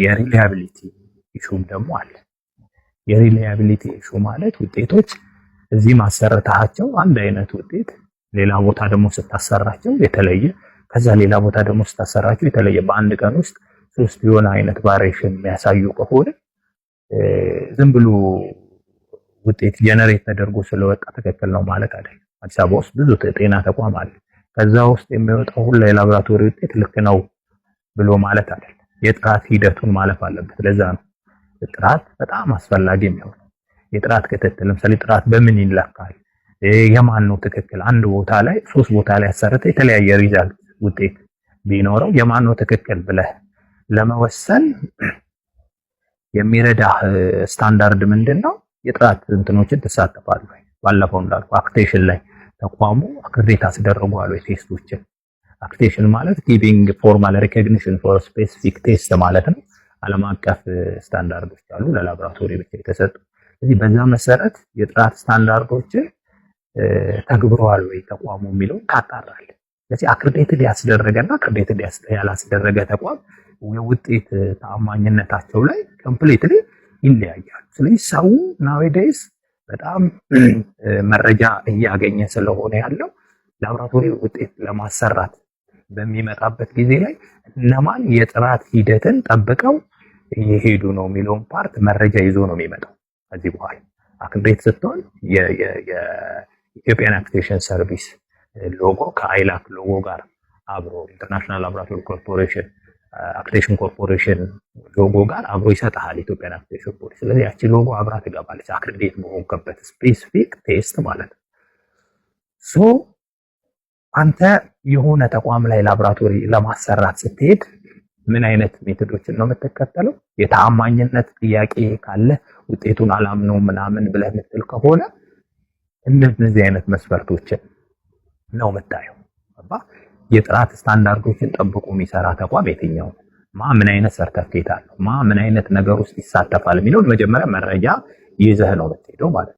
የሪላያቢሊቲ ኢሹም ደግሞ አለ። የሪላያቢሊቲ ኢሹ ማለት ውጤቶች እዚህ ማሰረታቸው አንድ አይነት ውጤት ሌላ ቦታ ደግሞ ስታሰራቸው የተለየ፣ ከዛ ሌላ ቦታ ደግሞ ስታሰራቸው የተለየ፣ በአንድ ቀን ውስጥ 3 የሆነ አይነት ቫሪዬሽን የሚያሳዩ ከሆነ ዝም ብሎ ውጤት ጀነሬት ተደርጎ ስለወጣ ትክክል ነው ማለት አይደለም። አዲስ አበባ ውስጥ ብዙ ጤና ተቋም አለ። ከዛ ውስጥ የሚወጣው ሁሉ የላቦራቶሪ ውጤት ልክ ነው ብሎ ማለት አይደለም። የጥራት ሂደቱን ማለፍ አለበት። ለዛ ነው ጥራት በጣም አስፈላጊ የሚሆነው። የጥራት ክትትል ለምሳሌ ጥራት በምን ይለካል? የማን ነው ትክክል? አንድ ቦታ ላይ 3 ቦታ ላይ አሰርተ የተለያየ ሪዛልት ውጤት ቢኖረው የማን ነው ትክክል ብለህ ለመወሰን የሚረዳ ስታንዳርድ ምንድነው? የጥራት እንትኖችን ተሳትፋሉ። ባለፈው እንዳልኩ አክሬዲቴሽን ላይ ተቋሙ አክሬዲት አስደርጓል ወይ ቴስቶችን። አክሬዲቴሽን ማለት ጊቪንግ ፎርማል ሪኮግኒሽን ፎር ስፔሲፊክ ቴስት ማለት ነው። ዓለም አቀፍ ስታንዳርዶች አሉ ለላቦራቶሪ ብቻ የተሰጡ። ስለዚህ በዛ መሰረት የጥራት ስታንዳርዶችን ተግብረዋል ወይ ተቋሙ የሚለው ታጣራል። ስለዚህ አክሬዲትድ ያስደረገና አክሬዲትድ ያላስደረገ ተቋም የውጤት ተአማኝነታቸው ላይ ኮምፕሊትሊ ይለያያሉ። ስለዚህ ሰው ናውዴይስ በጣም መረጃ እያገኘ ስለሆነ ያለው ላቦራቶሪ ውጤት ለማሰራት በሚመጣበት ጊዜ ላይ እነማን የጥራት ሂደትን ጠብቀው እየሄዱ ነው የሚለውን ፓርት መረጃ ይዞ ነው የሚመጣው። ከዚህ በኋላ አክሬዲት ስትሆን የኢትዮጵያን አክሬዲቴሽን ሰርቪስ ሎጎ ከአይላክ ሎጎ ጋር አብሮ ኢንተርናሽናል ላቦራቶሪ ኮርፖሬሽን አክሬዲቴሽን ኮርፖሬሽን ሎጎ ጋር አብሮ ይሰጣል ኢትዮጵያን አክሬዲቴሽን ፖሊሲ። ስለዚህ ያቺ ሎጎ አብራ ትገባለች አክሬዲት መሆንከበት ስፔሲፊክ ቴስት ማለት ነው። ሶ አንተ የሆነ ተቋም ላይ ላቦራቶሪ ለማሰራት ስትሄድ ምን አይነት ሜቶዶችን ነው የምትከተለው? የተአማኝነት ጥያቄ ካለ ውጤቱን አላምነው ምናምን ብለህ የምትል ከሆነ እነዚህ አይነት መስፈርቶችን ነው የምታየው። የጥራት ስታንዳርዶችን ጠብቆ የሚሰራ ተቋም የትኛው ነው? ምን አይነት ሰርተፍኬት አለው? ምን አይነት ነገር ውስጥ ይሳተፋል የሚለውን መጀመሪያ መረጃ ይዘህ ነው የምትሄደው ማለት ነው።